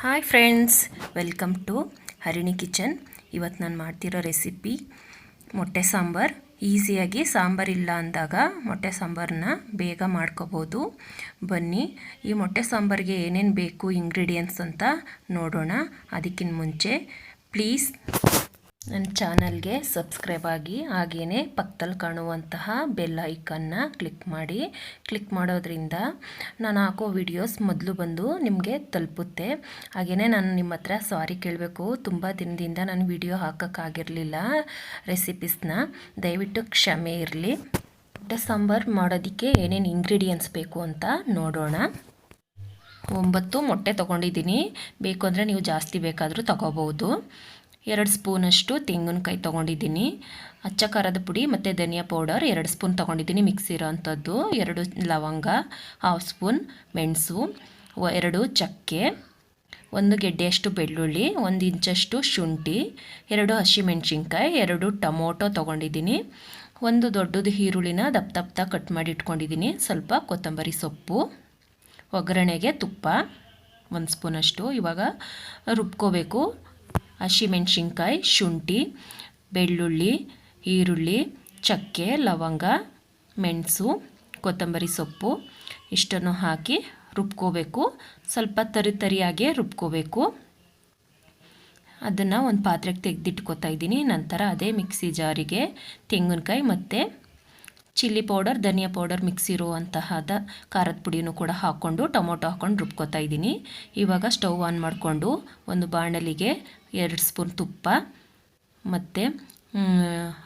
Hi friends, welcome to Harini kitchen. ಇವತ್ತು ನಾನು ಮಾಡ್ತಿರೋ ರೆಸಿಪಿ ಮೊಟ್ಟೆ ಸಾಂಬಾರ್. ಈಸಿಯಾಗಿ ಸಾಂಬಾರಿಲ್ಲ ಅಂದಾಗ ಮೊಟ್ಟೆ ಸಾಂಬಾರನ್ನ ಬೇಗ ಮಾಡ್ಕೋಬೋದು. ಬನ್ನಿ, ಈ ಮೊಟ್ಟೆ ಸಾಂಬಾರಿಗೆ ಏನೇನು ಬೇಕು ಇಂಗ್ರೀಡಿಯೆಂಟ್ಸ್ ಅಂತ ನೋಡೋಣ. ಅದಕ್ಕಿಂತ ಮುಂಚೆ ಪ್ಲೀಸ್ ನನ್ನ ಚಾನಲ್ಗೆ ಸಬ್ಸ್ಕ್ರೈಬ್ ಆಗಿ, ಹಾಗೆಯೇ ಪಕ್ಕದಲ್ಲಿ ಕಾಣುವಂತಹ ಬೆಲ್ ಐಕನ್ನ ಕ್ಲಿಕ್ ಮಾಡಿ. ಕ್ಲಿಕ್ ಮಾಡೋದ್ರಿಂದ ನಾನು ಹಾಕೋ ವಿಡಿಯೋಸ್ ಮೊದಲು ಬಂದು ನಿಮಗೆ ತಲುಪುತ್ತೆ. ಹಾಗೆಯೇ ನಾನು ನಿಮ್ಮ ಹತ್ರ ಸಾರಿ ಕೇಳಬೇಕು, ತುಂಬ ದಿನದಿಂದ ನಾನು ವಿಡಿಯೋ ಹಾಕೋಕ್ಕಾಗಿರಲಿಲ್ಲ ರೆಸಿಪೀಸ್ನ. ದಯವಿಟ್ಟು ಕ್ಷಮೆ ಇರಲಿ. ಮೊಟ್ಟೆ ಸಾಂಬಾರು ಮಾಡೋದಕ್ಕೆ ಏನೇನು ಇಂಗ್ರೀಡಿಯೆಂಟ್ಸ್ ಬೇಕು ಅಂತ ನೋಡೋಣ. 9 ಮೊಟ್ಟೆ ತೊಗೊಂಡಿದ್ದೀನಿ. ಬೇಕು ಅಂದರೆ ನೀವು ಜಾಸ್ತಿ ಬೇಕಾದರೂ ತೊಗೋಬೋದು. 2 ಸ್ಪೂನಷ್ಟು ತೆಂಗಿನಕಾಯಿ ತೊಗೊಂಡಿದ್ದೀನಿ. ಅಚ್ಚ ಖಾರದ ಪುಡಿ ಮತ್ತು ಧನಿಯಾ ಪೌಡರ್ 2 ಸ್ಪೂನ್ ತೊಗೊಂಡಿದ್ದೀನಿ, ಮಿಕ್ಸ್ ಇರೋ ಅಂಥದ್ದು. 2 ಲವಂಗ, 1/2 ಸ್ಪೂನ್ ಮೆಣಸು, 2 ಚಕ್ಕೆ, 1 ಗೆಡ್ಡೆಯಷ್ಟು ಬೆಳ್ಳುಳ್ಳಿ, 1 ಇಂಚಷ್ಟು ಶುಂಠಿ, 2 ಹಸಿಮೆಣಸಿನ್ಕಾಯಿ, 2 ಟೊಮೊಟೊ ತೊಗೊಂಡಿದ್ದೀನಿ, 1 ದೊಡ್ಡದು ಈರುಳ್ಳಿನ ದಪ್ಪ ಕಟ್ ಮಾಡಿ ಇಟ್ಕೊಂಡಿದ್ದೀನಿ, ಸ್ವಲ್ಪ ಕೊತ್ತಂಬರಿ ಸೊಪ್ಪು, ಒಗ್ಗರಣೆಗೆ ತುಪ್ಪ 1 ಸ್ಪೂನಷ್ಟು. ಇವಾಗ ರುಬ್ಕೋಬೇಕು. ಹಸಿಮೆಣಸಿನ್ಕಾಯಿ, ಶುಂಠಿ, ಬೆಳ್ಳುಳ್ಳಿ, ಈರುಳ್ಳಿ, ಚಕ್ಕೆ, ಲವಂಗ, ಮೆಣಸು, ಕೊತ್ತಂಬರಿ ಸೊಪ್ಪು ಇಷ್ಟನ್ನು ಹಾಕಿ ರುಬ್ಕೋಬೇಕು. ಸ್ವಲ್ಪ ತರಿಯಾಗೆ ರುಬ್ಕೋಬೇಕು. ಅದನ್ನು ಒಂದು ಪಾತ್ರೆಗೆ ತೆಗೆದಿಟ್ಕೋತಾ ಇದ್ದೀನಿ. ನಂತರ ಅದೇ ಮಿಕ್ಸಿ ಜಾರಿಗೆ ತೆಂಗಿನಕಾಯಿ ಮತ್ತು ಚಿಲ್ಲಿ ಪೌಡರ್, ಧನಿಯಾ ಪೌಡರ್ ಮಿಕ್ಸ್ ಇರುವಂತಹದ ಖಾರದ ಪುಡಿನೂ ಕೂಡ ಹಾಕ್ಕೊಂಡು ಟೊಮೊಟೊ ಹಾಕ್ಕೊಂಡು ರುಬ್ಕೋತಾ ಇದ್ದೀನಿ. ಇವಾಗ ಸ್ಟವ್ ಆನ್ ಮಾಡಿಕೊಂಡು ಒಂದು ಬಾಣಲಿಗೆ 2 ಸ್ಪೂನ್ ತುಪ್ಪ ಮತ್ತು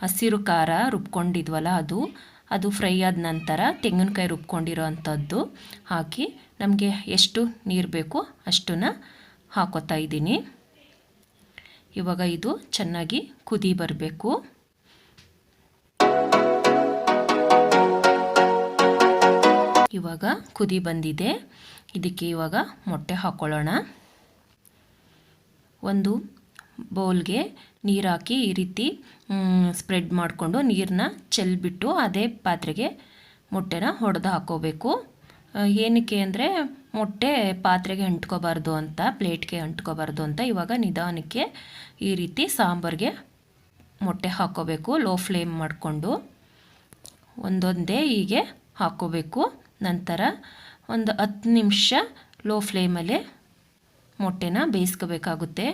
ಹಸಿರು ಖಾರ ರುಬ್ಕೊಂಡಿದ್ವಲ್ಲ ಅದು ಫ್ರೈ ಆದ ನಂತರ ತೆಂಗಿನಕಾಯಿ ರುಬ್ಕೊಂಡಿರೋ ಅಂಥದ್ದು ಹಾಕಿ ನಮಗೆ ಎಷ್ಟು ನೀರು ಬೇಕು ಅಷ್ಟನ್ನು ಹಾಕೋತಾ ಇದ್ದೀನಿ. ಇವಾಗ ಇದು ಚೆನ್ನಾಗಿ ಕುದಿ ಬರಬೇಕು. ಇವಾಗ ಕುದಿ ಬಂದಿದೆ. ಇದಕ್ಕೆ ಇವಾಗ ಮೊಟ್ಟೆ ಹಾಕ್ಕೊಳ್ಳೋಣ. ಒಂದು ಬೌಲ್ಗೆ ನೀರು ಹಾಕಿ ಈ ರೀತಿ ಸ್ಪ್ರೆಡ್ ಮಾಡಿಕೊಂಡು ನೀರನ್ನ ಚೆಲ್ಬಿಟ್ಟು ಅದೇ ಪಾತ್ರೆಗೆ ಮೊಟ್ಟೆನ ಹೊಡೆದು ಹಾಕ್ಕೋಬೇಕು. ಏನಕ್ಕೆ ಅಂದರೆ ಮೊಟ್ಟೆ ಪಾತ್ರೆಗೆ ಅಂಟ್ಕೋಬಾರ್ದು ಅಂತ, ಪ್ಲೇಟ್ಗೆ ಅಂಟ್ಕೋಬಾರ್ದು ಅಂತ. ಇವಾಗ ನಿಧಾನಕ್ಕೆ ಈ ರೀತಿ ಸಾಂಬಾರಿಗೆ ಮೊಟ್ಟೆ ಹಾಕ್ಕೋಬೇಕು. ಲೋ ಫ್ಲೇಮ್ ಮಾಡಿಕೊಂಡು ಒಂದೊಂದೇ ಹೀಗೆ ಹಾಕ್ಕೋಬೇಕು. ನಂತರ ಒಂದು 10 ನಿಮಿಷ ಲೋ ಫ್ಲೇಮಲ್ಲೇ ಮೊಟ್ಟೆನ ಬೇಯಿಸ್ಕೋಬೇಕಾಗುತ್ತೆ.